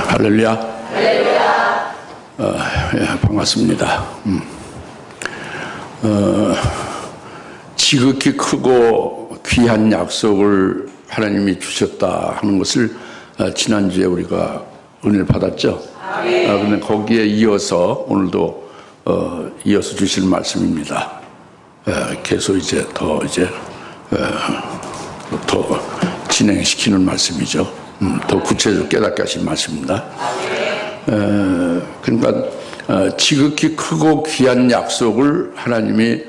할렐루야. 할렐루야. 예, 반갑습니다. 지극히 크고 귀한 약속을 하나님이 주셨다 하는 것을 지난주에 우리가 은혜를 받았죠. 그런데 거기에 이어서 오늘도 이어서 주실 말씀입니다. 계속 이제 더 진행시키는 말씀이죠. 더 구체적으로 깨닫게 하신 말씀입니다. 그러니까 지극히 크고 귀한 약속을 하나님이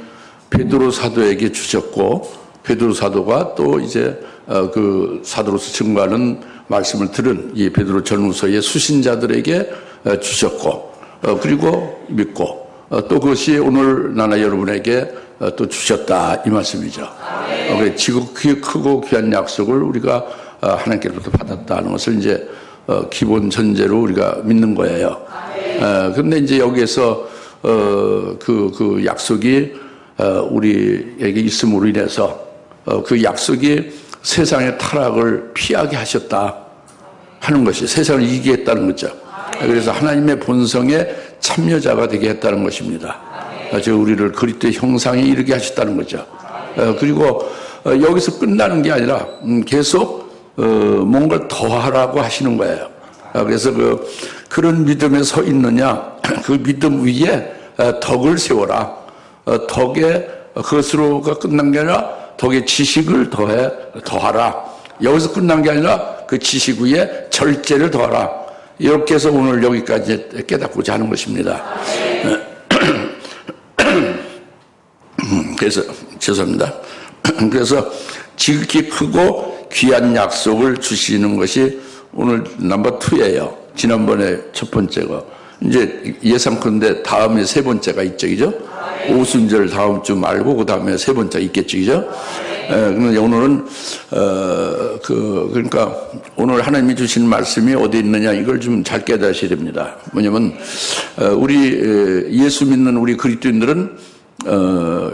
베드로 사도에게 주셨고, 베드로 사도가 또 이제 그 사도로서 증거하는 말씀을 들은 이 베드로 전후서의 수신자들에게 주셨고, 그리고 믿고, 또 그것이 오늘 나나 여러분에게 또 주셨다 이 말씀이죠. 지극히 크고 귀한 약속을 우리가 하나님께로부터 받았다는 것을 이제 기본 전제로 우리가 믿는 거예요. 그런데 이제 여기에서 그 약속이 우리에게 있음으로 인해서 그 약속이 세상의 타락을 피하게 하셨다 하는 것이, 세상을 이기게 했다는 거죠. 그래서 하나님의 본성에 참여자가 되게 했다는 것입니다. 즉 우리를 그리스도의 형상에 이르게 하셨다는 거죠. 그리고 여기서 끝나는 게 아니라 계속 뭔가 더하라고 하시는 거예요. 그래서 그런 믿음에 서 있느냐, 그 믿음 위에 덕을 세워라. 덕에 그것으로가 끝난 게 아니라 덕의 지식을 더하라. 여기서 끝난 게 아니라 그 지식 위에 절제를 더하라. 이렇게 해서 오늘 여기까지 깨닫고자 하는 것입니다. 그래서 죄송합니다. 그래서 지극히 크고 귀한 약속을 주시는 것이 오늘 넘버 2예요. 지난번에 첫 번째가 이제 예상컨대 다음에 세 번째가 있죠, 그죠? 오순절 다음 주 말고 그 다음에 세 번째가 있겠죠, 그죠? 그런데 오늘은 그러니까 오늘 하나님이 주신 말씀이 어디 있느냐, 이걸 좀 잘 깨닫으셔야 됩니다. 뭐냐면 우리 예수 믿는 우리 그리스도인들은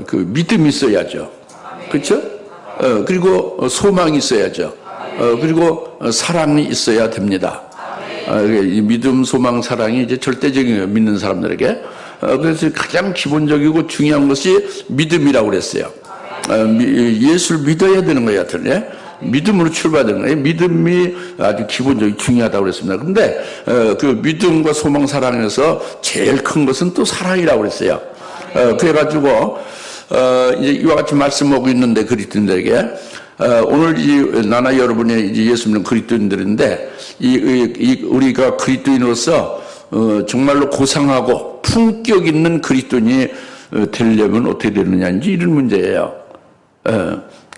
그 믿음이 있어야죠, 그렇죠? 그리고 소망이 있어야죠. 그리고 사랑이 있어야 됩니다. 이 믿음, 소망, 사랑이 이제 절대적인 거예요, 믿는 사람들에게. 그래서 가장 기본적이고 중요한 것이 믿음이라고 그랬어요. 예수를 믿어야 되는 거예요, 하여튼. 믿음으로 출발하는 거예요. 믿음이 아주 기본적으로 중요하다고 그랬습니다. 근데 그 믿음과 소망, 사랑에서 제일 큰 것은 또 사랑이라고 그랬어요. 그래가지고 이제 이와 같이 말씀하고 있는데, 그리스도인들에게 오늘 이 나나 여러분의 이제 예수 믿는 그리스도인들인데, 우리가 그리스도인으로서 정말로 고상하고 품격 있는 그리스도인이 되려면 어떻게 되느냐, 이제 이런 문제예요.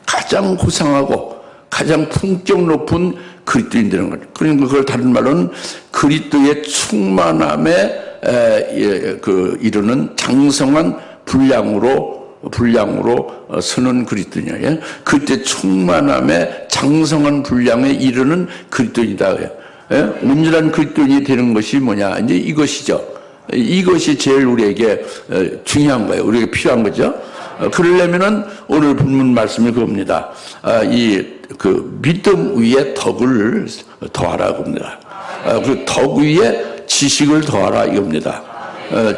가장 고상하고 가장 품격 높은 그리스도인 되는 거죠. 그러니까 그걸 다른 말로는 그리스도의 충만함에 이르는 장성한 분량으로 서는 그리스도인이에요. 그때 충만함에 장성한 분량에 이르는 그리스도인이다. 온전한 그리스도인이 되는 것이 뭐냐, 이제 이것이죠. 이것이 제일 우리에게 중요한 거예요. 우리에게 필요한 거죠. 그러려면은 오늘 본문 말씀이 그겁니다. 그 믿음 위에 덕을 더하라고 합니다. 그 덕 위에 지식을 더하라 이겁니다.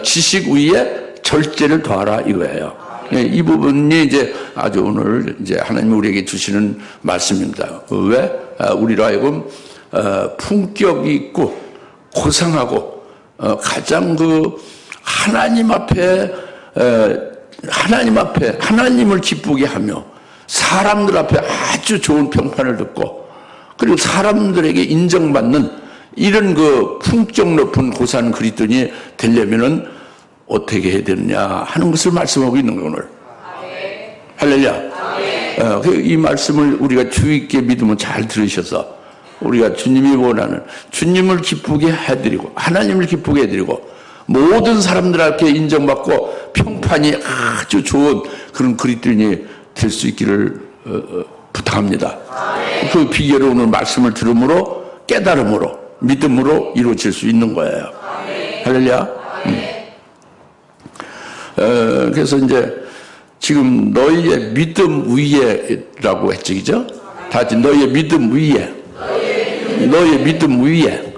지식 위에 절제를 더하라 이거예요. 이 부분이 이제 아주 오늘 이제 하나님이 우리에게 주시는 말씀입니다. 왜? 우리로 하여금 품격이 있고 고상하고 가장 하나님 앞에 하나님을 기쁘게 하며 사람들 앞에 아주 좋은 평판을 듣고, 그리고 사람들에게 인정받는 이런 품격 높은 고상 그리스도인이 되려면은 어떻게 해야 되느냐 하는 것을 말씀하고 있는 거예요, 오늘. 할렐루야. 이 말씀을 우리가 주의 있게 믿으면 잘 들으셔서 우리가 주님이 원하는, 주님을 기쁘게 해드리고 하나님을 기쁘게 해드리고 모든 사람들 앞에 인정받고 평판이 아주 좋은 그런 그리스도인이 될 수 있기를 부탁합니다. 그 비결을 오늘 말씀을 들음으로, 깨달음으로, 믿음으로 이루어질 수 있는 거예요. 할렐루야. 그래서 이제 지금 너희의 믿음 위에라고 했죠, 그죠? 다 같이 너희의 믿음 위에, 너희의 믿음 위에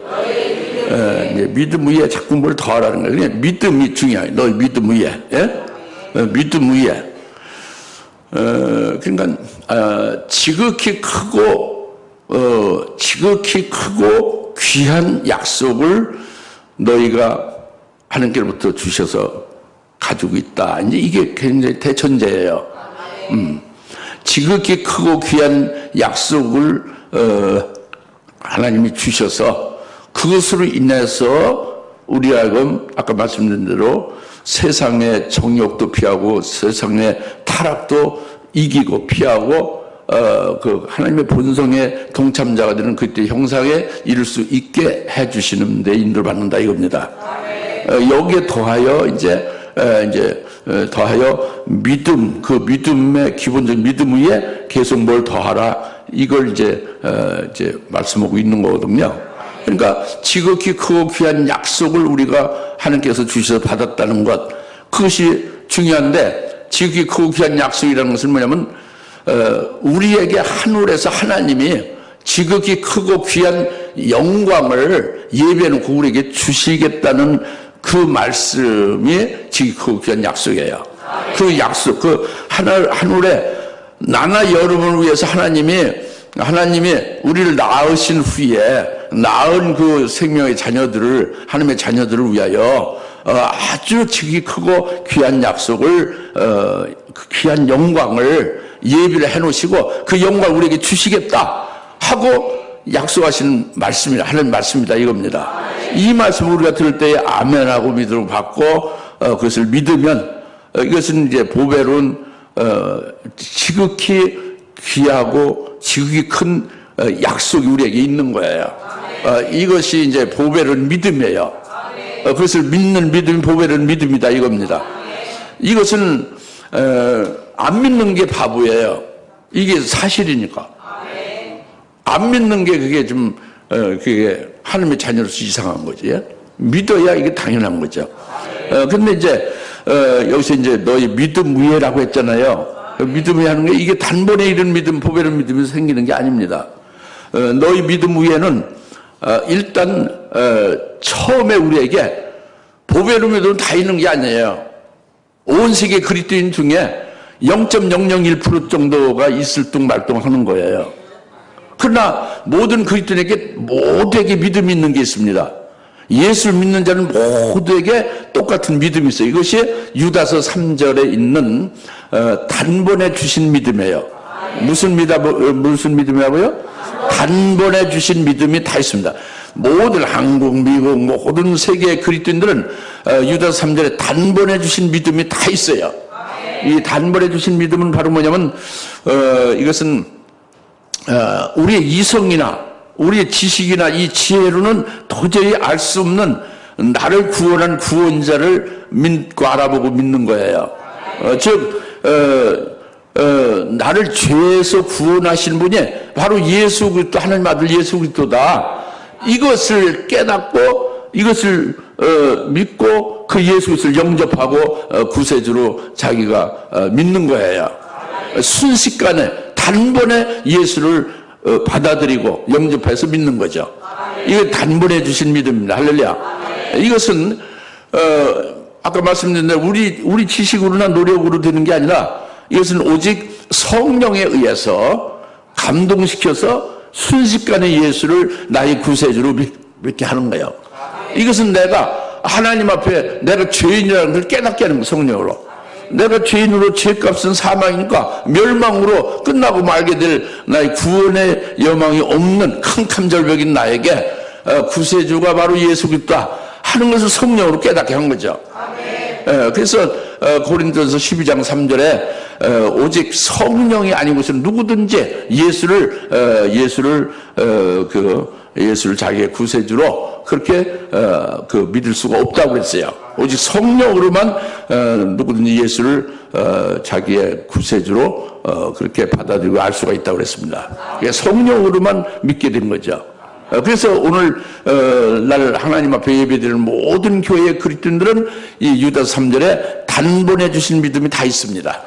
이제 믿음 위에 자꾸 뭘 더하라는 거예요. 그냥 믿음이 중요해요. 너희 믿음 위에. 예? 믿음 위에. 그러니까, 지극히 크고 귀한 약속을 너희가 하나님께로부터 주셔서 가지고 있다. 이제 이게 굉장히 대천재예요. 지극히 크고 귀한 약속을, 하나님이 주셔서 그것으로 인해서 우리 하여금 아까 말씀드린 대로 세상의 정욕도 피하고 세상의 타락도 이기고 피하고 그 하나님의 본성의 동참자가 되는 그때 형상에 이룰 수 있게 해주시는 데 인도를 받는다 이겁니다. 여기에 더하여 더하여 믿음, 그 믿음의 기본적인 믿음 위에 계속 뭘 더하라 이걸 이제 말씀하고 있는 거거든요. 그러니까 지극히 크고 귀한 약속을 우리가 하나님께서 주셔서 받았다는 것, 그것이 중요한데, 지극히 크고 귀한 약속이라는 것은 뭐냐면 우리에게 하늘에서 하나님이 지극히 크고 귀한 영광을 예배해놓고 우리에게 주시겠다는 그 말씀이 지극히 크고 귀한 약속이에요. 그 약속, 그 하늘에 나나 여러분을 위해서 하나님이 우리를 낳으신 후에 낳은 그 생명의 자녀들을, 하나님의 자녀들을 위하여 아주 지극히 크고 귀한 약속을, 그 귀한 영광을 예비를 해놓으시고 그 영광을 우리에게 주시겠다 하고 약속하신 말씀이라, 하는 말씀이다 이겁니다. 이 말씀을 우리가 들을 때에 아멘하고 믿음을 받고 그것을 믿으면 이것은 이제 보배로운 지극히 귀하고 지극히 큰 약속이 우리에게 있는 거예요. 이것이 이제 보배로운 믿음이에요. 그것을 믿는 믿음이 보배로운 믿음이다 이겁니다. 이것은 안 믿는 게 바보예요. 이게 사실이니까. 안 믿는 게 그게 좀 그게 하나님의 자녀로서 이상한 거지. 믿어야 이게 당연한 거죠. 근데 이제 여기서 이제 너희 믿음 위에라고 했잖아요. 믿음 위에 하는 게 이게 단번에 이런 믿음, 보배로운 믿음이 생기는 게 아닙니다. 너희 믿음 위에는 일단 처음에 우리에게 보배로운 믿음은 다 있는 게 아니에요. 온 세계 그리스도인 중에 0.001% 정도가 있을 둥 말둥 하는 거예요. 그러나 모든 그리스도인에게 모두에게 믿음이 있는 게 있습니다. 예수를 믿는 자는 모두에게 똑같은 믿음이 있어요. 이것이 유다서 3절에 있는 단번에 주신 믿음이에요. 무슨 믿음이라고요? 단번에 주신 믿음이 다 있습니다. 모든 한국, 미국, 모든 세계의 그리스도인들은 유다서 3절에 단번에 주신 믿음이 다 있어요. 이 단번에 주신 믿음은 바로 뭐냐면 이것은 우리의 이성이나 우리의 지식이나 이 지혜로는 도저히 알 수 없는 나를 구원한 구원자를 믿고 알아보고 믿는 거예요. 즉 나를 죄에서 구원하신 분이 바로 예수 그리스도, 하나님 아들 예수 그리스도다. 이것을 깨닫고 이것을 믿고 그 예수 그리스도를 영접하고 구세주로 자기가 믿는 거예요. 순식간에 단번에 예수를 받아들이고 영접해서 믿는 거죠. 이거 단번에 주신 믿음입니다. 할렐루야. 이것은 아까 말씀드린 대로 우리 지식으로나 노력으로 되는 게 아니라 이것은 오직 성령에 의해서 감동시켜서 순식간에 예수를 나의 구세주로 믿게 하는 거예요. 이것은 내가 하나님 앞에 내가 죄인이라는 걸 깨닫게 하는 거예요. 성령으로. 내가 죄인으로 죄값은 사망이니까 멸망으로 끝나고 말게 될 나의 구원의 여망이 없는 캄캄절벽인 나에게 구세주가 바로 예수 그리스도다 하는 것을 성령으로 깨닫게 한 거죠. 그래서 고린도전서 12장 3절에 오직 성령이 아니고서는 누구든지 예수를 자기의 구세주로 그렇게 믿을 수가 없다고 그랬어요. 오직 성령으로만 누구든지 예수를 자기의 구세주로 그렇게 받아들이고 알 수가 있다고 그랬습니다. 성령으로만 믿게 된 거죠. 그래서 오늘 날 하나님 앞에 예배드리는 모든 교회의 그리스도인들은 이 유다서 3절에 단번에 주신 믿음이 다 있습니다.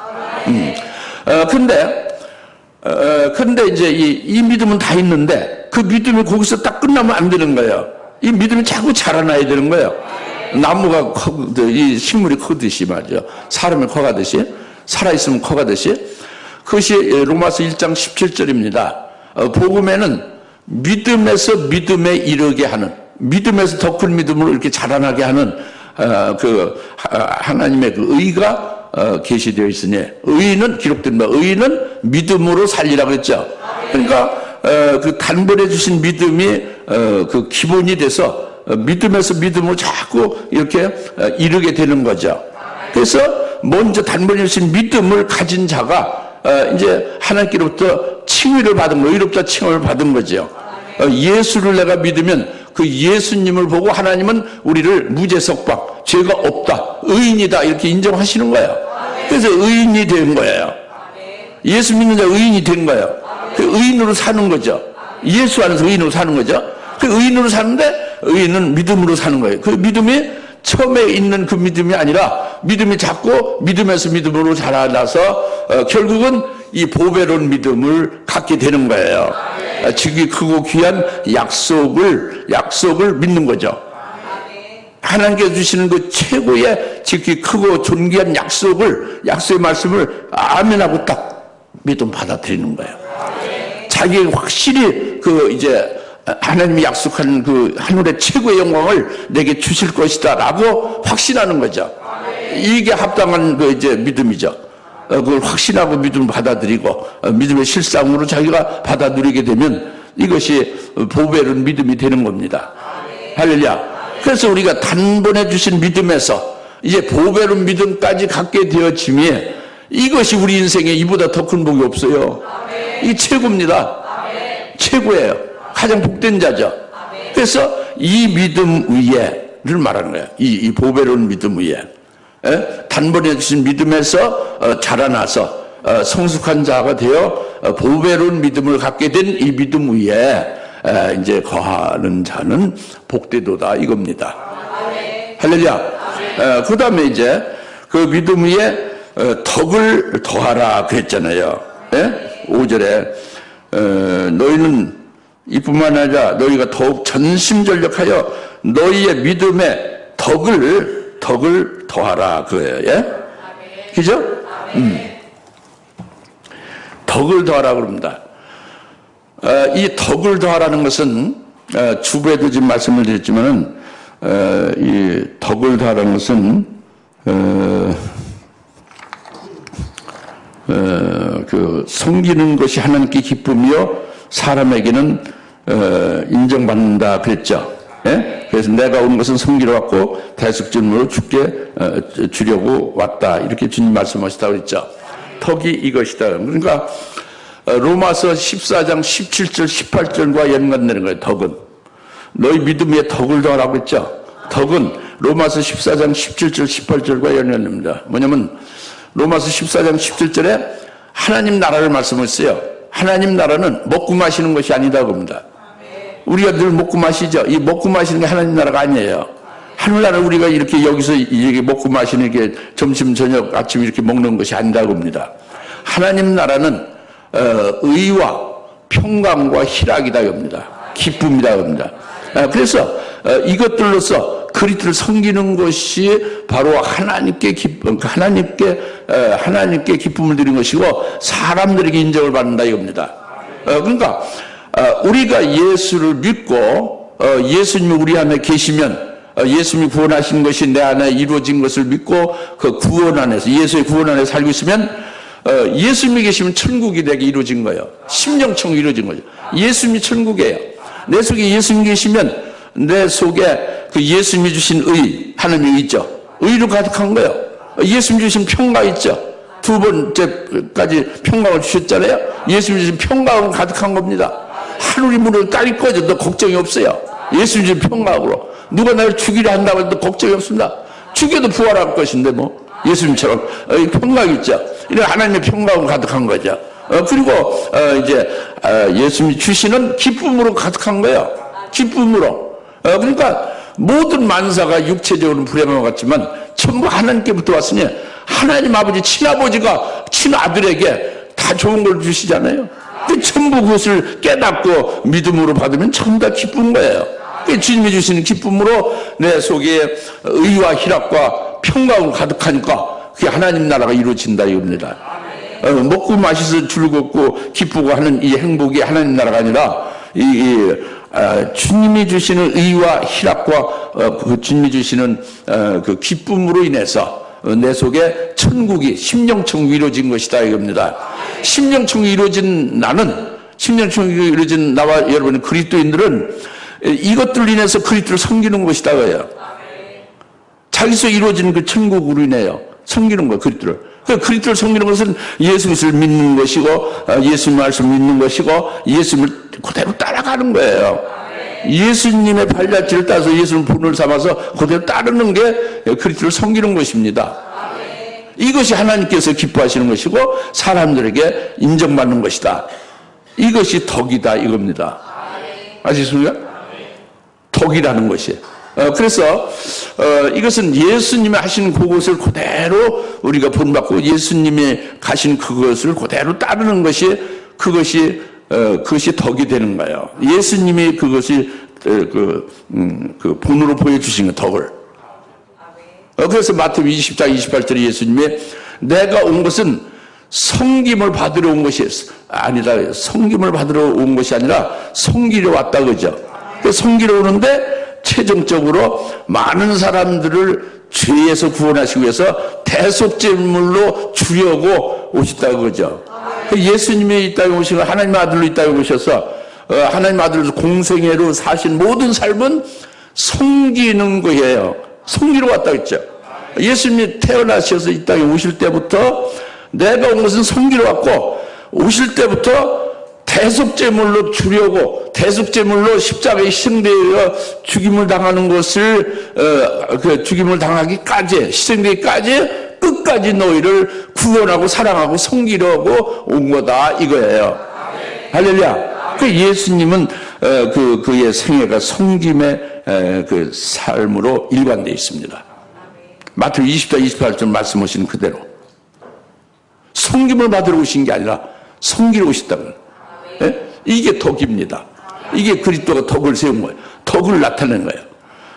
근데 이제 이 믿음은 다 있는데 그 믿음이 거기서 딱 끝나면 안 되는 거예요. 이 믿음이 자꾸 자라나야 되는 거예요. 나무가 이 식물이 크듯이 말이죠. 사람이 커가듯이, 살아있으면 커가듯이. 그것이 로마서 1장 17절입니다. 복음에는 믿음에서 믿음에 이르게 하는, 믿음에서 더 큰 믿음으로 이렇게 자라나게 하는 하나님의 그 의가 계시되어 있으니, 의는 기록된 바, 의는 믿음으로 살리라고 했죠. 그러니까 그 단번에 주신 믿음이 그 기본이 돼서 믿음에서 믿음으로 자꾸 이렇게 이르게 되는 거죠. 그래서 먼저 단번에 주신 믿음을 가진 자가 이제 하나님께로부터 칭의를 받은 거, 의롭다 칭함을 받은 거죠. 예수를 내가 믿으면 그 예수님을 보고 하나님은 우리를 무죄석방, 죄가 없다, 의인이다 이렇게 인정하시는 거예요. 그래서 의인이 된 거예요. 예수 믿는 자 의인이 된 거예요. 그 의인으로 사는 거죠. 예수 안에서 의인으로 사는 거죠. 그 의인으로 사는데 의인은 믿음으로 사는 거예요. 그 믿음이 처음에 있는 그 믿음이 아니라 믿음이 자꾸 믿음에서 믿음으로 자라나서 결국은 이 보배로운 믿음을 갖게 되는 거예요. 지극히 크고 귀한 약속을 믿는 거죠. 하나님께서 주시는 그 최고의 지극히 크고 존귀한 약속의 말씀을 아멘하고 딱 믿음 받아들이는 거예요. 자기 확실히 그 이제 하나님이 약속한 그 하늘의 최고의 영광을 내게 주실 것이다 라고 확신하는 거죠. 이게 합당한 그 이제 믿음이죠. 그걸 확신하고 믿음을 받아들이고 믿음의 실상으로 자기가 받아들이게 되면 이것이 보배로운 믿음이 되는 겁니다. 할렐루야. 그래서 우리가 단번에 주신 믿음에서 이제 보배로운 믿음까지 갖게 되어지면 이것이 우리 인생에 이보다 더 큰 복이 없어요. 이게 최고입니다. 최고예요. 가장 복된 자죠. 그래서 이 믿음 위에를 말하는 거예요. 이 보배로운 믿음 위에. 단번에 주신 믿음에서 자라나서 성숙한 자가 되어 보배로운 믿음을 갖게 된 이 믿음 위에 이제 거하는 자는 복되도다 이겁니다. 할렐루야. 그 다음에 이제 그 믿음 위에 덕을 더하라 그랬잖아요. 5절에 너희는 이뿐만 아니라 너희가 더욱 전심전력하여 너희의 믿음에 덕을 더하라 그거예요. 예? 그죠? 덕을 더하라 그럽니다. 이 덕을 더하라는 것은 주부에도 지금 말씀을 드렸지만은 이 덕을 더하라는 것은 그 섬기는 것이 하나님께 기쁨이요 사람에게는 인정받는다 그랬죠. 예? 그래서 내가 온 것은 섬기러 왔고 대속증으로 주려고 왔다 이렇게 주님 말씀하시다 그랬죠. 덕이 이것이다. 그러니까 로마서 14장 17절 18절과 연관되는 거예요. 덕은 너희 믿음 위에 덕을 더하라고 했죠. 덕은 로마서 14장 17절 18절과 연관됩니다. 뭐냐면 로마서 14장 17절에 하나님 나라를 말씀했어요. 하나님 나라는 먹고 마시는 것이 아니다 겁니다. 우리가 늘 먹고 마시죠. 이 먹고 마시는 게 하나님 나라가 아니에요. 하늘나라는 우리가 이렇게 여기서 이렇게 먹고 마시는 게 점심 저녁 아침 이렇게 먹는 것이 아니다 겁니다. 하나님 나라는 의와 평강과 희락이다 겁니다. 기쁨이다 겁니다. 그래서 이것들로서 그리스도를 섬기는 것이 바로 하나님께 기쁨을 드리는 것이고 사람들에게 인정을 받는다 이겁니다. 그러니까 우리가 예수를 믿고 예수님이 우리 안에 계시면 예수님이 구원하신 것이 내 안에 이루어진 것을 믿고 그 구원 안에서 예수의 구원 안에 살고 있으면 예수님이 계시면 천국이 내게 이루어진 거예요. 심령천국이 이루어진 거죠. 예수님이 천국이에요. 내 속에 예수님이 계시면 내 속에 그 예수님이 주신 의, 하나님이 있죠. 의로 가득한 거예요. 예수님이 주신 평강 있죠. 두 번째까지 평강을 주셨잖아요. 예수님이 주신 평강으로 가득한 겁니다. 하늘이 문을 깔이 꺼져도 걱정이 없어요. 예수님이 주신 평강으로. 누가 나를 죽이려 한다고 해도 걱정이 없습니다. 죽여도 부활할 것인데 뭐 예수님처럼 평강 있죠. 이런 하나님의 평강으로 가득한 거죠. 그리고 이제 예수님이 주시는 기쁨으로 가득한 거예요. 기쁨으로. 그러니까 모든 만사가 육체적으로는 불행한 것 같지만 전부 하나님께부터 왔으니 하나님 아버지 친아버지가 친아들에게 다 좋은 걸 주시잖아요. 그 전부 그것을 깨닫고 믿음으로 받으면 전부 다 기쁜 거예요. 그 주님이 주시는 기쁨으로 내 속에 의와 희락과 평강으로 가득하니까 그게 하나님 나라가 이루어진다 이겁니다. 먹고 마셔서 즐겁고 기쁘고 하는 이 행복이 하나님 나라가 아니라 주님이 주시는 의와 희락과 그 주님이 주시는 그 기쁨으로 인해서 내 속에 천국이 심령천국이 이루어진 것이다 이겁니다. 심령천국이 이루어진 심령천국이 이루어진 나와 여러분 그리스도인들은 이것들로 인해서 그리스도를 섬기는 것이다 그래요. 자기 속에 이루어지는 그 천국으로 인해요. 섬기는 거예요, 그리스도를. 그리스도를 섬기는 것은 예수 그리스도를 믿는 것이고 예수님 말씀 믿는 것이고 예수님을 그대로 따라가는 거예요. 예수님의 발자취를 따서 예수님 본을 삼아서 그대로 따르는 게 그리스도를 섬기는 것입니다. 이것이 하나님께서 기뻐하시는 것이고 사람들에게 인정받는 것이다. 이것이 덕이다 이겁니다. 아시겠습니까? 덕이라는 것이. 그래서 이것은 예수님이 하신 그것을 그대로 우리가 본받고 예수님이 가신 그것을 그대로 따르는 것이 그것이 덕이 되는 거예요. 예수님이 그것이 그 본으로 보여주신 거 덕을. 그래서 마태복음 20장 28절에 예수님이 내가 온 것은 섬김을 받으러 온 것이 아니다. 섬김을 받으러 온 것이 아니라 섬기러 왔다 그죠. 섬기러 오는데 최종적으로 많은 사람들을 죄에서 구원하시기 위해서 대속제물로 주려고 오셨다고 그러죠. 예수님이 이 땅에 오신 거 하나님 아들로 이 땅에 오셔서 하나님 아들로 공생애로 사신 모든 삶은 섬기는 거예요. 섬기러 왔다 했죠. 예수님이 태어나셔서 이 땅에 오실 때부터 내가 온 것은 섬기러 왔고 오실 때부터 대속제물로 주려고 대속제물로 십자가에 희생되어 죽임을 당하는 것을 죽임을 당하기까지 희생되기까지 끝까지 너희를 구원하고 사랑하고 섬기려고 온 거다 이거예요. 할렐루야. 그 예수님은 그의 생애가 섬김의 그 삶으로 일관되어 있습니다. 마태복음 20장 28절 말씀하시는 그대로 섬김을 받으러 오신 게 아니라 섬기러 오셨다는 예? 이게 덕입니다. 이게 그리스도가 덕을 세운 거예요. 덕을 나타내는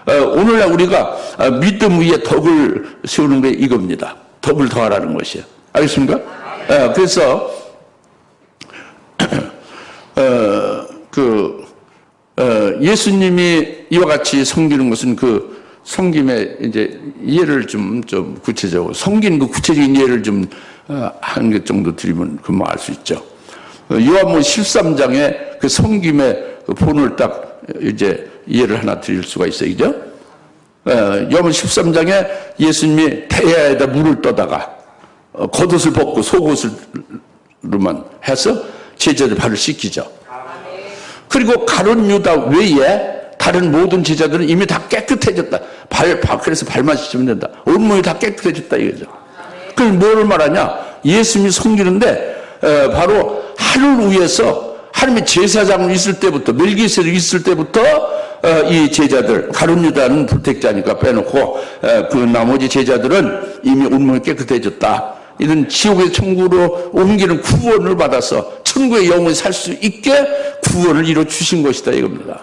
거예요. 오늘날 우리가 믿음 위에 덕을 세우는 게 이겁니다. 덕을 더하라는 것이에요. 알겠습니까? 그래서 예수님이 이와 같이 섬기는 것은 그 섬김의 이제 예를 좀 구체적으로 섬기는 그 구체적인 예를 좀 한 개 정도 드리면 금방 알 수 있죠. 요한복음 13장에 그 섬김의 그 본을 딱 이제 예를 하나 드릴 수가 있어요. 그죠? 요한복음 13장에 예수님이 태야에다 물을 떠다가 겉옷을 벗고 속옷으로만 해서 제자들 발을 씻기죠. 그리고 가룟 유다 외에 다른 모든 제자들은 이미 다 깨끗해졌다. 그래서 발만 씻으면 된다. 온몸이 다 깨끗해졌다 이거죠. 그럼 뭐를 말하냐? 예수님이 섬기는데 바로 하늘 위에서 하나님의 제사장이 있을 때부터 멜기세덱이 있을 때부터 이 제자들 가룟 유다는 불택자니까 빼놓고 그 나머지 제자들은 이미 온몸이 깨끗해졌다. 이런 지옥에서 천국으로 옮기는 구원을 받아서 천국의 영혼이 살 수 있게 구원을 이루어 주신 것이다 이겁니다.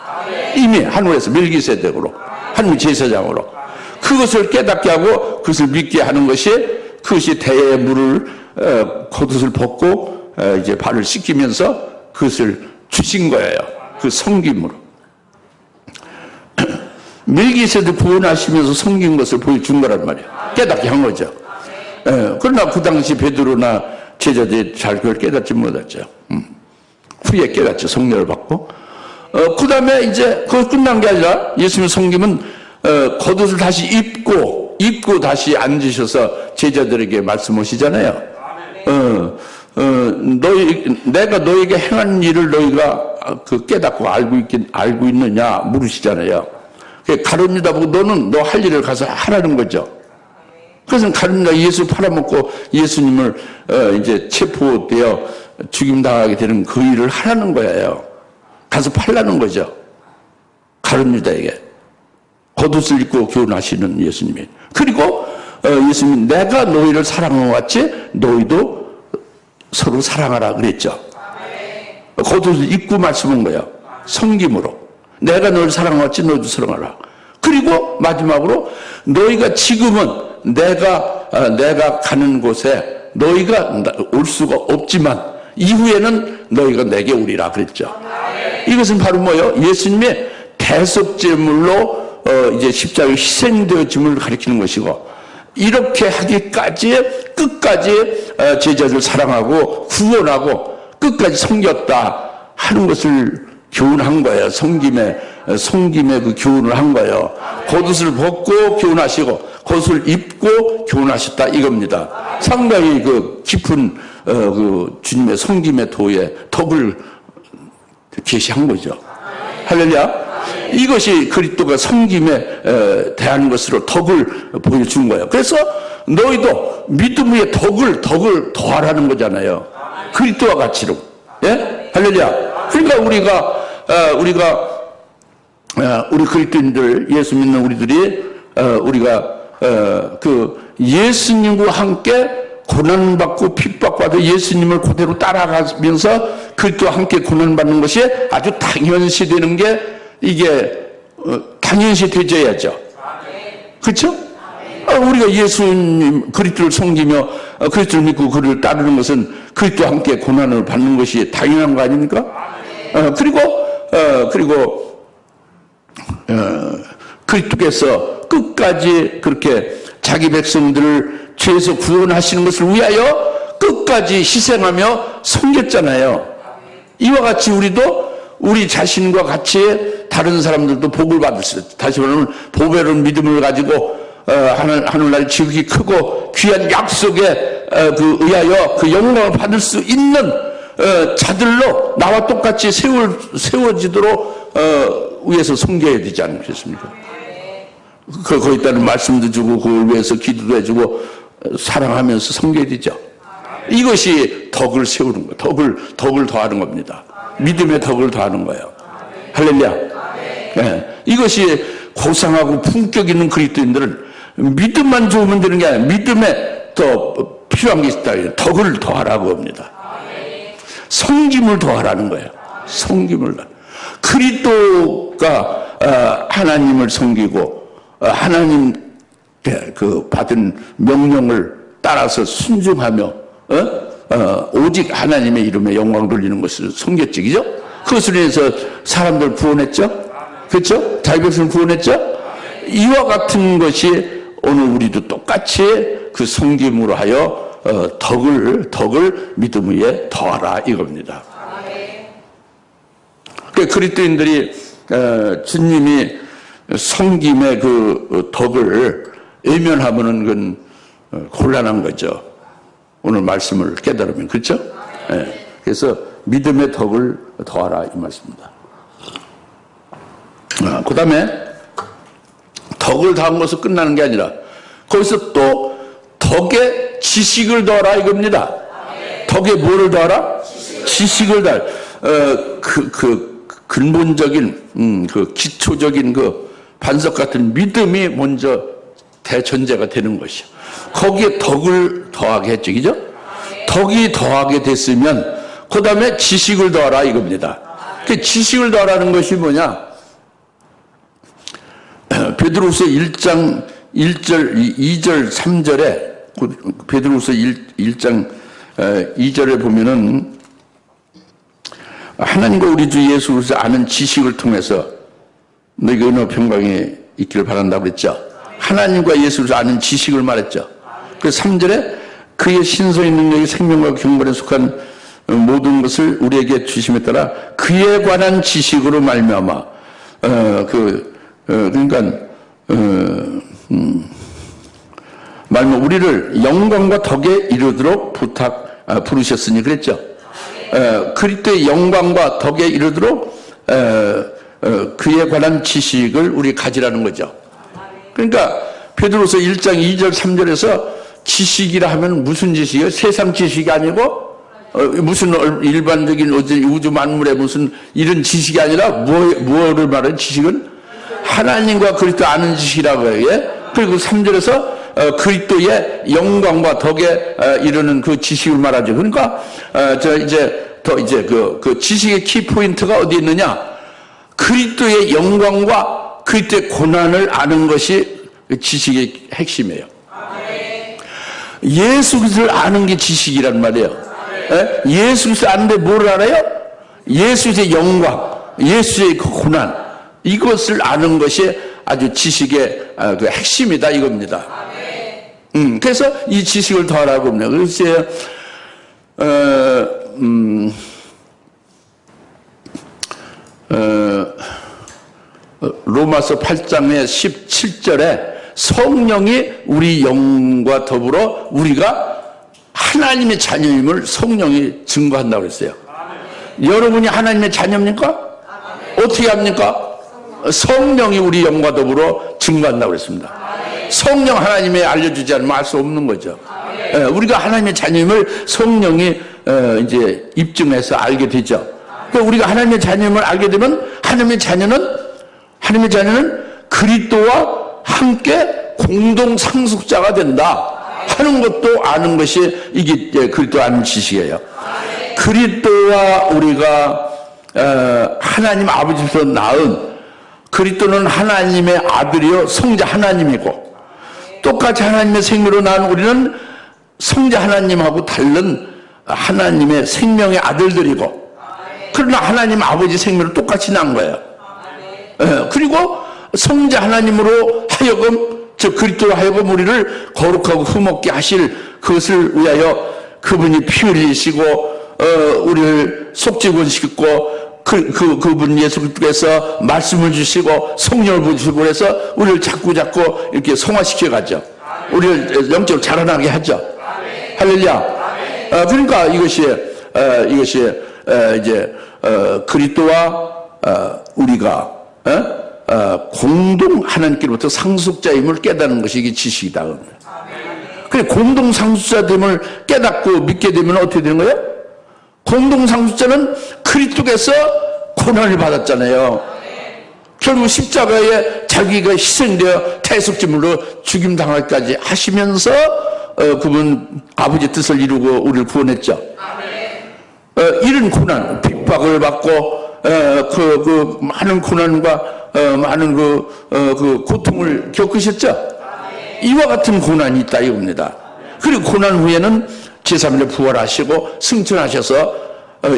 이미 하늘에서 멜기세덱으로 하나님의 제사장으로 그것을 깨닫게 하고 그것을 믿게 하는 것이 그것이 대의 물을 겉옷을 벗고 이제 발을 씻기면서 그것을 주신 거예요. 그 섬김으로. 멜기세덱 구원하시면서 섬긴 것을 보여준 거란 말이에요. 깨닫게 한 거죠. 그러나 그 당시 베드로나 제자들이 잘 그걸 깨닫지 못했죠. 후에 깨닫죠. 성령을 받고. 그 다음에 이제 그거 끝난 게 아니라 예수님 섬김은 겉옷을 다시 입고 다시 앉으셔서 제자들에게 말씀하시잖아요. 내가 너에게 행한 일을 너희가 깨닫고 알고 있느냐 물으시잖아요. 가룟 유다 보고 너 할 일을 가서 하라는 거죠. 그래서 가룟 유다 예수 팔아먹고 예수님을 이제 체포되어 죽임당하게 되는 그 일을 하라는 거예요. 가서 팔라는 거죠. 가룟 유다에게 겉옷을 입고 교훈하시는 예수님이. 그리고 예수님이 내가 너희를 사랑한 것 같이 너희도 서로 사랑하라 그랬죠. 겉옷을 입고 말씀한 거예요. 섬김으로. 내가 너를 사랑하지 너도 사랑하라. 그리고 마지막으로 너희가 지금은 내가 가는 곳에 너희가 올 수가 없지만 이후에는 너희가 내게 오리라 그랬죠. 이것은 바로 뭐예요? 예수님의 대속제물로 이제 십자가에 희생되어짐을 가리키는 것이고, 이렇게 하기까지 끝까지 제자들 사랑하고 구원하고 끝까지 섬겼다 하는 것을 교훈한 거예요. 섬김의 그 교훈을 한 거예요. 겉옷을 벗고 교훈하시고 겉옷을 입고 교훈하셨다 이겁니다. 상당히 그 깊은 그 주님의 섬김의 도의 덕을 계시한 거죠. 할렐루야. 이것이 그리스도가 섬김에 대한 것으로 덕을 보여준 거예요. 그래서 너희도 믿음 위에 덕을 더하라는 거잖아요. 그리스도와 같이로. 예? 할렐루야. 그러니까 우리 그리스도인들, 예수 믿는 우리들이 우리가 그 예수님과 함께 고난받고 핍박받아 예수님을 그대로 따라가면서 그리스도와 함께 고난받는 것이 아주 당연시 되는 게 이게 당연시 되져야죠. 그렇죠? 우리가 예수님 그리스도를 섬기며 그리스도를 믿고 그를 따르는 것은 그리스도와 함께 고난을 받는 것이 당연한 거 아닙니까? 그리고 그리스도께서 끝까지 그렇게 자기 백성들을 죄에서 구원하시는 것을 위하여 끝까지 희생하며 섬겼잖아요. 이와 같이 우리도 우리 자신과 같이 다른 사람들도 복을 받을 수 있어요. 다시 말하면 보배로운 믿음을 가지고 하늘날 지극히 크고 귀한 약속에 의하여 그 영광을 받을 수 있는 자들로 나와 똑같이 세워지도록 위해서 섬겨야 되지 않겠습니까? 거기에 따른 말씀도 주고 그걸 위해서 기도도 해주고 사랑하면서 섬겨야 되죠. 이것이 덕을 세우는 거예요. 덕을 더하는 겁니다. 믿음의 덕을 더하는 거예요. 할렐루야. 네. 이것이 고상하고 품격 있는 그리스도인들은 믿음만 좋으면 되는 게 아니라 믿음에 더 필요한 게 있다. 덕을 더하라고 합니다. 섬김을 더하라는 거예요. 섬김을. 그리스도가 하나님을 섬기고 하나님께 그 받은 명령을 따라서 순종하며 오직 하나님의 이름에 영광 돌리는 것을 섬겼지, 그죠? 그것을 위해서 사람들 구원했죠? 그렇죠? 자기 백성을 구원했죠? 이와 같은 것이 오늘 우리도 똑같이 그 섬김으로 하여 덕을 믿음 위에 더하라 이겁니다. 그리스도인들이 주님이 섬김의 그 덕을 외면하면은 그건 곤란한 거죠. 오늘 말씀을 깨달으면. 그렇죠? 네. 그래서 믿음의 덕을 더하라 이 말씀입니다. 그 다음에 덕을 더한 것은 끝나는 게 아니라 거기서 또 덕에 지식을 더하라 이겁니다. 덕에 뭐를 더하라? 지식을 더하라. 그 근본적인 그 기초적인 그 반석 같은 믿음이 먼저 대전제가 되는 것이요. 거기에 덕을 더하게 했죠. 그죠? 덕이 더하게 됐으면 그 다음에 지식을 더하라 이겁니다. 그 지식을 더하라는 것이 뭐냐? 베드로후서 1장 1절, 2절, 3절에 베드로후서 1장 2절에 보면은 하나님과 우리 주 예수 그리스도 아는 지식을 통해서 너희가 은혜와 평강이 있기를 바란다고 그랬죠. 하나님과 예수 그리스도 아는 지식을 말했죠. 그래서 3절에 그의 신성의 능력이 생명과 경건에 속한 모든 것을 우리에게 주심에 따라 그에 관한 지식으로 말미암아 그러니까 말면 우리를 영광과 덕에 이르도록 부르셨으니 그랬죠. 그리스도의 영광과 덕에 이르도록 그에 관한 지식을 우리 가지라는 거죠. 그러니까 베드로서 1장 2절 3절에서 지식이라 하면 무슨 지식이에요? 세상 지식이 아니고 무슨 일반적인 우주 만물의 무슨 이런 지식이 아니라 뭐를 말하는 지식은 하나님과 그리스도 아는 지식이라고 해요. 예? 그리고 3절에서 그리스도의 영광과 덕에 이르는 그 지식을 말하죠. 그러니까 그 지식의 키 포인트가 어디 있느냐? 그리스도의 영광과 그리스도의 고난을 아는 것이 지식의 핵심이에요. 예수 그리스도를 아는 게 지식이란 말이에요. 예수 그리스도 아는데 뭘 알아요? 예수의 영광, 예수의 그 고난, 이것을 아는 것이 아주 지식의 그 핵심이다 이겁니다. 그래서 이 지식을 더하라고 합니다. 그래서 로마서 8장의 17절에 성령이 우리 영과 더불어 우리가 하나님의 자녀임을 성령이 증거한다고 그랬어요. 여러분이 하나님의 자녀입니까? 어떻게 합니까? 성령이 우리 영과 더불어 증거한다고 그랬습니다. 성령 하나님이 알려주지 않으면 알 수 없는 거죠. 우리가 하나님의 자녀임을 성령이 이제 입증해서 알게 되죠. 그러니까 우리가 하나님의 자녀임을 알게 되면 하나님의 자녀는 그리스도와 함께 공동 상속자가 된다 하는 것도 아는 것이 이게 그리스도 아는 지식이에요. 그리스도와 우리가 하나님 아버지로부터 낳은, 그리스도는 하나님의 아들이요 성자 하나님이고, 똑같이 하나님의 생명으로 낳은 우리는 성자 하나님하고 다른 하나님의 생명의 아들들이고, 그러나 하나님 아버지 생명으로 똑같이 낳은 거예요. 그리고 성자 하나님으로 하여금, 저 그리스도로 하여금 우리를 거룩하고 흠없게 하실 그것을 위하여 그분이 피 흘리시고 우리를 속죄권시켰고 그분 예수 그리스도께서 말씀을 주시고 성령을 부으시고 그래서 우리를 자꾸 이렇게 성화시켜 가죠. 우리를 영적으로 자라나게 하죠. 할렐루야. 그러니까 이것이 이제 그리스도와 우리가 공동 하나님께로부터 상속자임을 깨닫는 것이 이게 지식이다. 그래, 공동 상속자됨을 깨닫고 믿게 되면 어떻게 되는 거예요? 공동 상속자는 그리스도께서 고난을 받았잖아요. 결국 십자가에 자기가 희생되어 대속제물로 죽임당하기까지 하시면서 그분 아버지 뜻을 이루고 우리를 구원했죠. 이런 고난, 핍박을 받고 그 많은 고난과 많은 그 고통을 겪으셨죠. 이와 같은 고난이 있다 이겁니다. 그리고 고난 후에는 제3일에 부활하시고 승천하셔서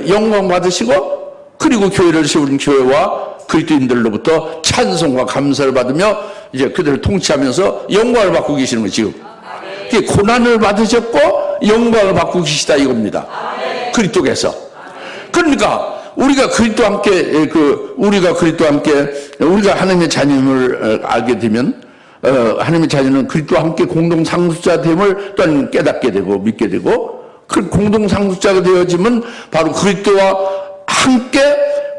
영광 받으시고, 그리고 교회를 세우는 교회와 그리스도인들로부터 찬송과 감사를 받으며 이제 그들을 통치하면서 영광을 받고 계시는 거죠. 지금 고난을 받으셨고 영광을 받고 계시다 이겁니다. 그리스도께서. 그러니까 우리가 그리스도와 함께 우리가 하나님의 자녀임을 알게 되면 하나님의 자녀는 그리스도와 함께 공동 상속자됨을 또한 깨닫게 되고 믿게 되고, 그 공동 상속자가 되어지면 바로 그리스도와 함께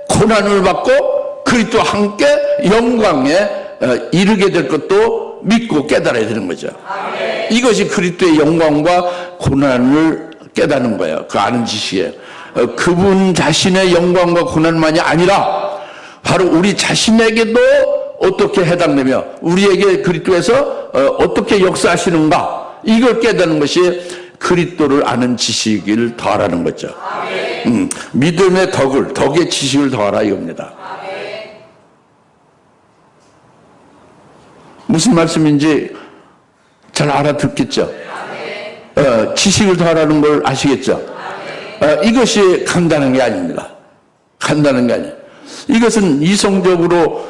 고난을 받고 그리스도와 함께 영광에 이르게 될 것도 믿고 깨달아야 되는 거죠. 이것이 그리스도의 영광과 고난을 깨닫는 거예요. 그 아는 지식이에요. 그분 자신의 영광과 고난만이 아니라 바로 우리 자신에게도 어떻게 해당되며 우리에게 그리스도에서 어떻게 역사하시는가, 이걸 깨닫는 것이 그리스도를 아는 지식을 더하라는 거죠. 믿음의 덕의 지식을 더하라 이겁니다. 무슨 말씀인지 잘 알아듣겠죠? 지식을 더하라는 걸 아시겠죠? 이것이 간단한 게 아닙니다. 간단한 게 아니에요. 이것은 이성적으로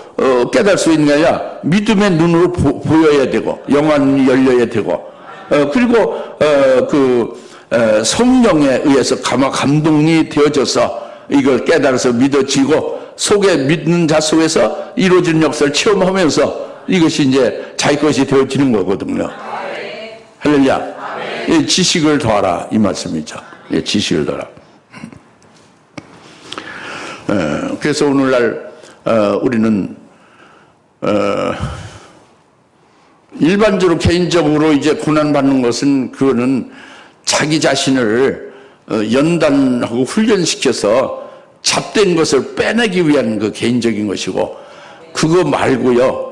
깨달을 수 있는 게 아니라 믿음의 눈으로 보여야 되고 영안이 열려야 되고 그리고 성령에 의해서 감동이 되어져서 이걸 깨달아서 믿어지고 속에 믿는 자 속에서 이루어지는 역사를 체험하면서 이것이 이제 자기 것이 되어지는 거거든요. 할렐루야. 지식을 더하라 이 말씀이죠. 지식을 더하라. 그래서 오늘날 우리는 일반적으로 개인적으로 이제 고난받는 것은 그거는 자기 자신을 연단하고 훈련시켜서 잡된 것을 빼내기 위한 그 개인적인 것이고, 그거 말고요,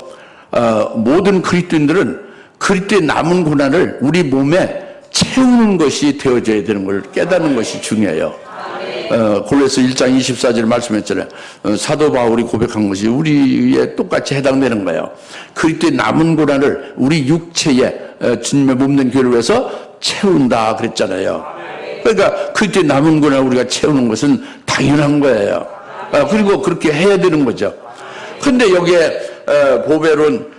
모든 그리스도인들은 그리스도의 남은 고난을 우리 몸에 채우는 것이 되어져야 되는 걸 깨닫는 것이 중요해요. 골로새 1장 24절 말씀했잖아요. 사도 바울이 고백한 것이 우리에 똑같이 해당되는 거예요. 그리스도의 남은 고난을 우리 육체에 주님의 몸된 교회를 위해서 채운다 그랬잖아요. 그러니까 그리스도의 남은 고난을 우리가 채우는 것은 당연한 거예요. 그리고 그렇게 해야 되는 거죠. 근데 여기에 보배론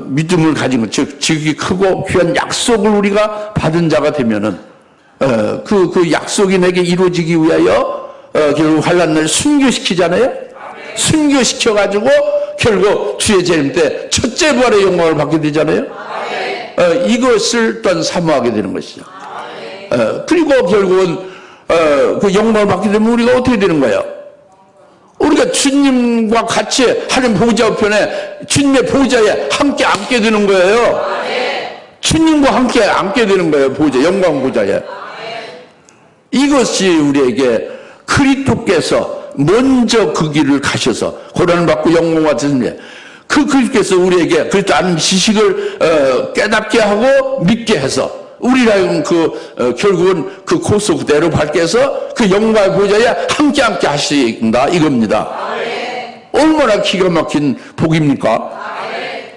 믿음을 가진 것, 즉 지극히 크고 귀한 약속을 우리가 받은 자가 되면은 그 약속이 내게 이루어지기 위하여 결국 환난을 순교시키잖아요. 순교시켜 가지고 결국 주의 재림 때 첫째 부활의 영광을 받게 되잖아요. 이것을 또한 사모하게 되는 것이죠. 그리고 결국은 그 영광을 받게 되면 우리가 어떻게 되는 거예요? 우리가 주님과 같이 하나님 보좌 우편에 주님의 보좌에 함께 앉게 되는 거예요. 주님과 함께 앉게 되는 거예요. 보좌, 영광 보좌에. 이것이 우리에게 그리스도께서 먼저 그 길을 가셔서 고난을 받고 영광 받으신 그 그리스도께서 우리에게 그리스도 아는 지식을 깨닫게 하고 믿게 해서 우리라는 결국은 그 코스 그대로 밟게 해서 그 영광의 보좌에 함께 하신다 이겁니다. 얼마나 기가 막힌 복입니까?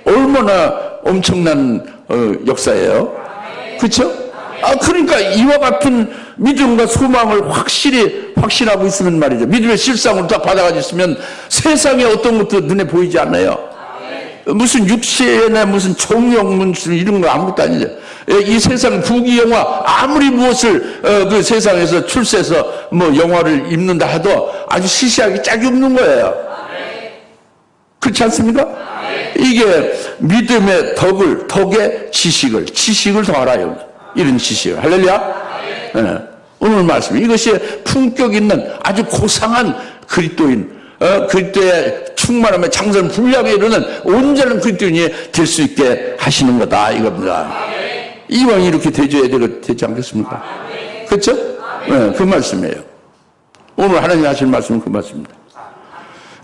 얼마나 엄청난 역사예요. 그렇죠? 그러니까 이와 같은 믿음과 소망을 확신하고 있으면 말이죠. 믿음의 실상으로 다 받아가지고 있으면 세상에 어떤 것도 눈에 보이지 않아요. 무슨 육신에 무슨 종력 무슨 이런 거 아무것도 아니죠. 이 세상 부귀영화 아무리 무엇을 그 세상에서 출세해서 뭐 영화를 입는다 해도 아주 시시하게 짝이 없는 거예요. 그렇지 않습니까? 이게 믿음의 덕의 지식을 더하라요. 이런 지식을. 할렐루야. 네. 오늘 말씀 이것이 품격 있는 아주 고상한 그리스도인 그리스도의 충만함에 장선 불량에 이르는 온전한 그리스도인이 될 수 있게 하시는 거다 이겁니다. 이왕 이렇게 되줘야 되지 않겠습니까? 그렇죠? 네, 그 말씀이에요. 오늘 하나님 하실 말씀은 그 말씀입니다.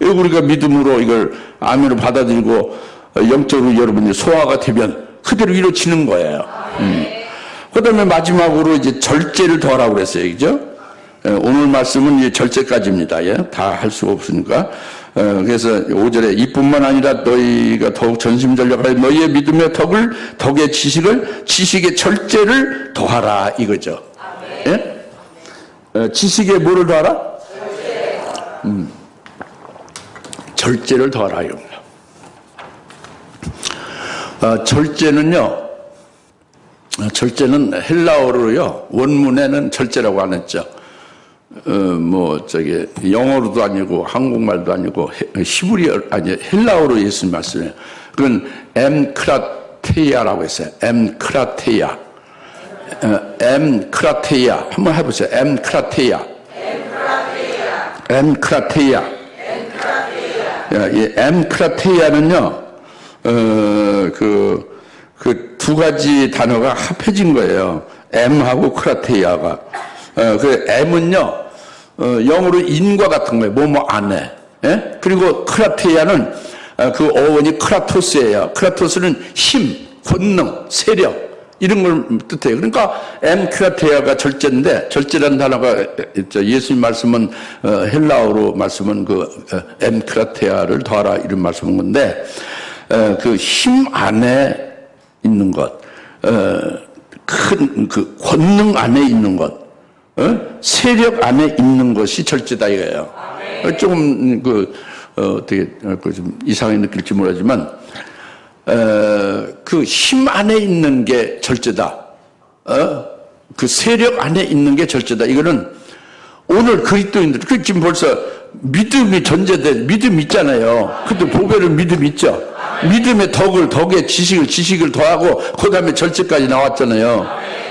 우리가 믿음으로 이걸 아멘으로 받아들이고 영적으로 여러분이 소화가 되면 그대로 이루어지는 거예요. 그 다음에 마지막으로 이제 절제를 더하라고 그랬어요. 그죠? 오늘 말씀은 이제 절제까지입니다. 예? 다 할 수가 없으니까. 그래서 5절에 이뿐만 아니라 너희가 더욱 전심전력하여 너희의 믿음의 덕의 지식의 절제를 더하라 이거죠. 예? 지식에 뭐를 더하라? 절제를 더하라 이겁니다. 절제는 헬라어로요, 원문에는 절제라고 안 했죠. 영어로도 아니고, 한국말도 아니고, 헬라어로 예수님 말씀해요. 그건 엠크라테이아라고 했어요. 엠크라테이아. 엠크라테이아. 한번 해보세요. 엠크라테이아. 이 엠크라테이아는요, 그 두 가지 단어가 합해진 거예요. M하고 크라테이아가. 그 M은요, 영어로 인과 같은 거예요. 뭐뭐 안에. 예? 그리고 크라테이아는 그 어원이 크라토스예요. 크라토스는 힘, 권능, 세력, 이런 걸 뜻해요. 그러니까 크라테이아가 절제인데, 절제라는 단어가 예수님 말씀은 헬라어로 말씀은 크라테이아를 더하라 이런 말씀인 건데, 그 힘 안에 있는 것, 큰 그 권능 안에 있는 것, 세력 안에 있는 것이 절제다 이거예요. 조금 어떻게 좀 이상하게 느낄지 모르지만 그 힘 안에 있는 게 절제다. 그 세력 안에 있는 게 절제다. 이거는 오늘 그리스도인들 지금 벌써 믿음이 전제돼 믿음 있잖아요. 그때 보배는 믿음 있죠. 믿음의 덕의 지식을 더하고 그 다음에 절제까지 나왔잖아요.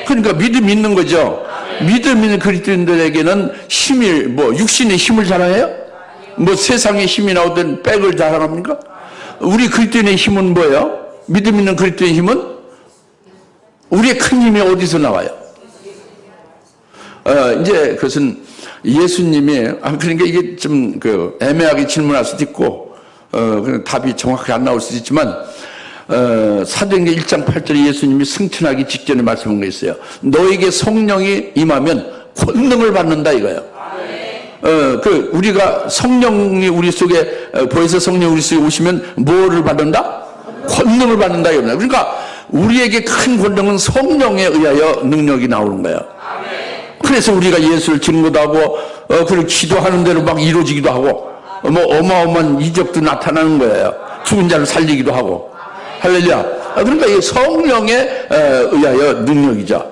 그러니까 믿음 있는 거죠. 믿음 있는 그리스도인들에게는 육신의 힘을 자랑해요? 세상의 힘이 나오던 백을 자랑합니까? 우리 그리스도인의 힘은 뭐예요? 믿음 있는 그리스도인의 힘은? 우리의 큰 힘이 어디서 나와요? 이제 그것은 예수님이, 그러니까 이게 좀 애매하게 질문할 수도 있고, 답이 정확하게 안 나올 수도 있지만, 사도행전 1장 8절에 예수님이 승천하기 직전에 말씀한 게 있어요. 너에게 성령이 임하면 권능을 받는다 이거예요. 우리가 성령이 우리 속에, 보혜사 성령이 우리 속에 오시면 뭐를 받는다? 권능을 받는다. 그러니까 우리에게 큰 권능은 성령에 의하여 능력이 나오는 거예요. 그래서 우리가 예수를 증거도 하고, 그리고 기도하는 대로 막 이루어지기도 하고, 뭐 어마어마한 이적도 나타나는 거예요. 죽은 자를 살리기도 하고. 할렐루야. 그러니까 이 성령에 의하여 능력이죠.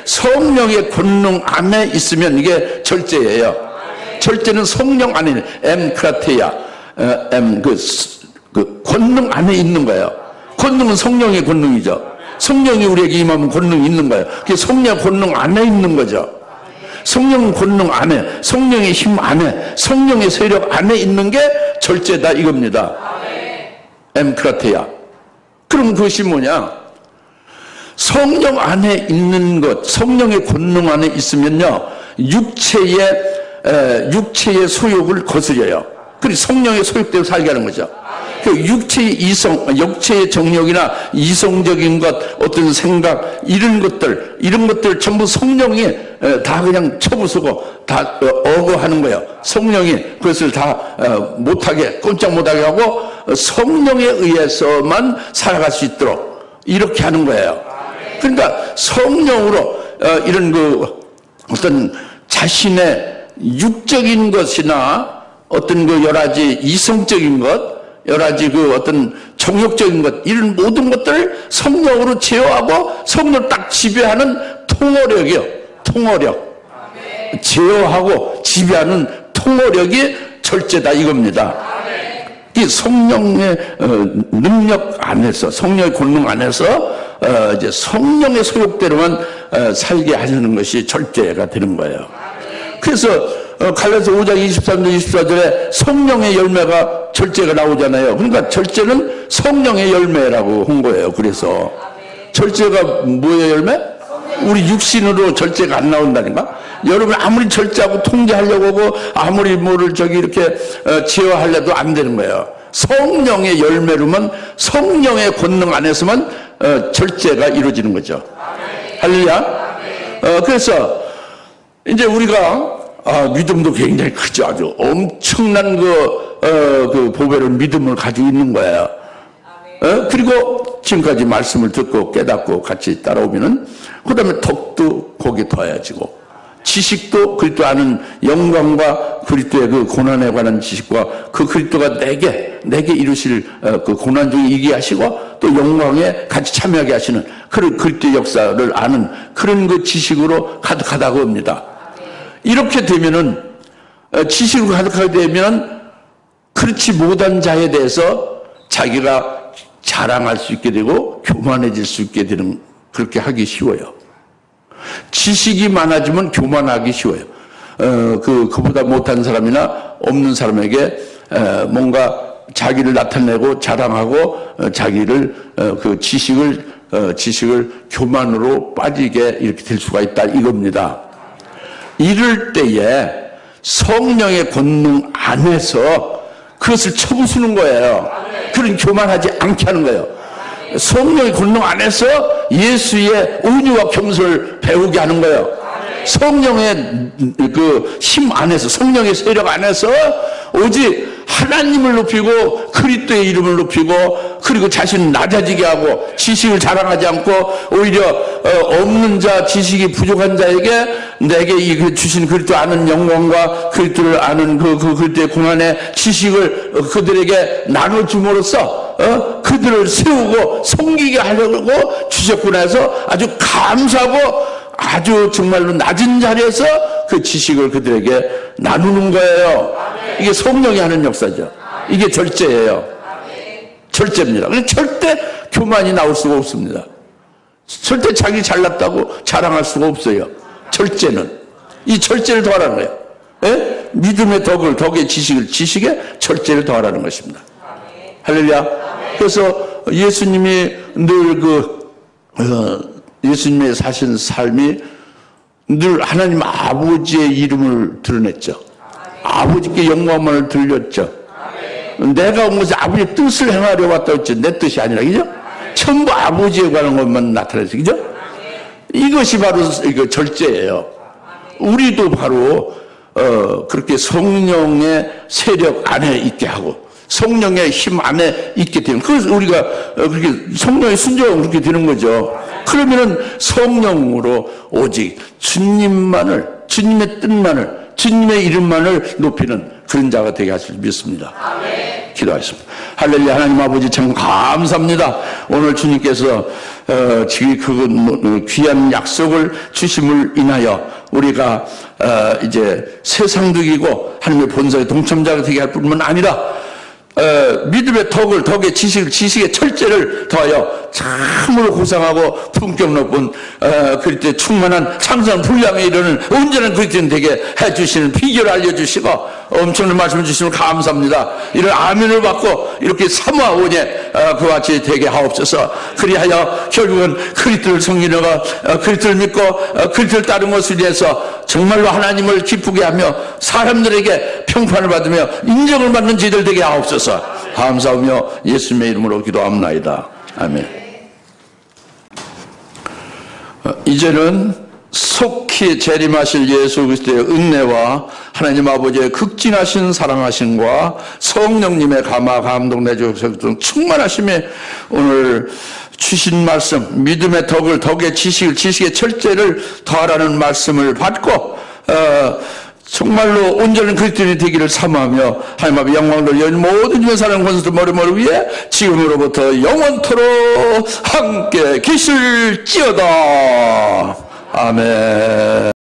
성령의 권능 안에 있으면 이게 절제예요. 절제는 성령 안에 있는 엠크라테야, 권능 안에 있는 거예요. 권능은 성령의 권능이죠. 성령이 우리에게 임하면 권능이 있는 거예요. 그게 성령 권능 안에 있는 거죠. 성령 권능 안에, 성령의 힘 안에, 성령의 세력 안에 있는 게 절제다 이겁니다. 엠크라테야. 그럼 그것이 뭐냐? 성령 안에 있는 것, 성령의 권능 안에 있으면요, 육체의 소욕을 거스려요. 그리고 성령의 소욕대로 살게 하는 거죠. 그 육체의 정욕이나 이성적인 것, 어떤 생각, 이런 것들 전부 성령이 다 그냥 쳐부수고 다 어거하는 거예요. 성령이 그것을 다 못하게, 꼼짝 못하게 하고 성령에 의해서만 살아갈 수 있도록 이렇게 하는 거예요. 그러니까 성령으로 이런 어떤 자신의 육적인 것이나 어떤 여러 가지 이성적인 것, 여러 가지 어떤 정욕적인 것, 이런 모든 것들을 성령으로 제어하고 성령을 딱 지배하는 통어력이요. 통어력. 제어하고 지배하는 통어력이 절제다 이겁니다. 이 성령의 능력 안에서, 성령의 권능 안에서 이제 성령의 소욕대로만 살게 하려는 것이 절제가 되는 거예요. 그래서 갈라디아서 5장 23절 24절에 성령의 열매가 절제가 나오잖아요. 그러니까 절제는 성령의 열매라고 한 거예요. 그래서 절제가 뭐의 열매? 우리 육신으로 절제가 안 나온다니까. 여러분 아무리 절제하고 통제하려고 하고 아무리 뭐를 이렇게 제어하려도 안 되는 거예요. 성령의 열매로만, 성령의 권능 안에서만 절제가 이루어지는 거죠. 할렐루야. 그래서 이제 우리가 믿음도 굉장히 크죠. 아주 엄청난 그 보배를 믿음을 가지고 있는 거예요. 그리고 지금까지 말씀을 듣고 깨닫고 같이 따라오면은 그 다음에 덕도 거기에 더해지고 지식도 그리스도 아는 영광과 그리스도의 그 고난에 관한 지식과 그 그리스도가 내게 이루실 그 고난 중에 이기게 하시고 또 영광에 같이 참여하게 하시는 그런 그리스도의 역사를 아는 그런 그 지식으로 가득하다고 합니다. 이렇게 되면은 지식으로 가득하게 되면 그렇지 못한 자에 대해서 자기가 자랑할 수 있게 되고 교만해질 수 있게 되는, 그렇게 하기 쉬워요. 지식이 많아지면 교만하기 쉬워요. 그보다 못한 사람이나 없는 사람에게 뭔가 자기를 나타내고 자랑하고 자기를 그 지식을 교만으로 빠지게 이렇게 될 수가 있다 이겁니다. 이럴 때에 성령의 권능 안에서 그것을 쳐부수는 거예요. 그런 교만하지 않게 하는 거예요. 성령의 권능 안에서 예수의 온유와 겸손을 배우게 하는 거예요. 성령의 그 힘 안에서, 성령의 세력 안에서 오직 하나님을 높이고 그리스도의 이름을 높이고 그리고 자신을 낮아지게 하고 지식을 자랑하지 않고 오히려 없는 자, 지식이 부족한 자에게 내게 이 주신 그리스도 아는 영광과 그리스도를 아는 그 그리스도의 고난의 지식을 그들에게 나눠줌으로써 그들을 세우고 섬기게 하려고 주셨구나 해서 아주 감사하고 아주 정말로 낮은 자리에서 그 지식을 그들에게 나누는 거예요. 이게 성령이 하는 역사죠. 이게 절제예요. 절제입니다. 절대 교만이 나올 수가 없습니다. 절대 자기 잘났다고 자랑할 수가 없어요. 절제는. 이 절제를 더하라는 거예요. 예? 믿음의 덕의 지식에 절제를 더하라는 것입니다. 할렐루야. 그래서 예수님이 늘 예수님의 사신 삶이 늘 하나님 아버지의 이름을 드러냈죠. 아버지께 영광만을 들렸죠. 내가 온 것이 아버지의 뜻을 행하려 왔다 했죠. 내 뜻이 아니라, 그죠? 전부 아버지에 관한 것만 나타냈죠. 그죠? 이것이 바로 이거 절제예요. 우리도 바로 그렇게 성령의 세력 안에 있게 하고 성령의 힘 안에 있게 되는, 그래서 우리가 그렇게 성령의 순종을 그렇게 되는 거죠. 그러면은 성령으로 오직 주님만을, 주님의 뜻만을, 주님의 이름만을 높이는 그런 자가 되게 하실 줄 믿습니다. 아멘. 기도하겠습니다. 할렐루야. 하나님 아버지 참 감사합니다. 오늘 주님께서 지금 그 귀한 약속을 주심을 인하여 우리가 이제 세상득이고 하나님의 본사의 동참자가 되게 할 뿐만 아니라 믿음의 덕의 지식의 철제를 더하여 참으로 고상하고 품격 높은 그리스도의 충만한 창성한 분량에 이르는 온전한 그리스도인 되게 해주시는 비결을 알려주시고 엄청난 말씀을 주시면 감사합니다. 이런 아멘을 받고 이렇게 사모하오니 그와 같이 되게 하옵소서. 그리하여 결국은 그리스도를 섬기는가 그리스도를 믿고 그리스도를 따르는 것을 위해서 정말로 하나님을 기쁘게 하며 사람들에게 평판을 받으며 인정을 받는 저희들 되게 하옵소서. 감사하며 예수님의 이름으로 기도합나이다. 아멘. 이제는 속히 재림하실 예수 그리스도의 은혜와 하나님 아버지의 극진하신 사랑하심과 성령님의 감화 감동 내주셔서 충만하심에 오늘 주신 말씀, 믿음의 덕의 지식의 철제를 더하라는 말씀을 받고 정말로 온전한 그리스도인이 되기를 사모하며 하나님 앞에 영광을 돌려 모든 주의 사랑 권세를 머리머리 위에 지금으로부터 영원토록 함께 계실지어다. 아멘.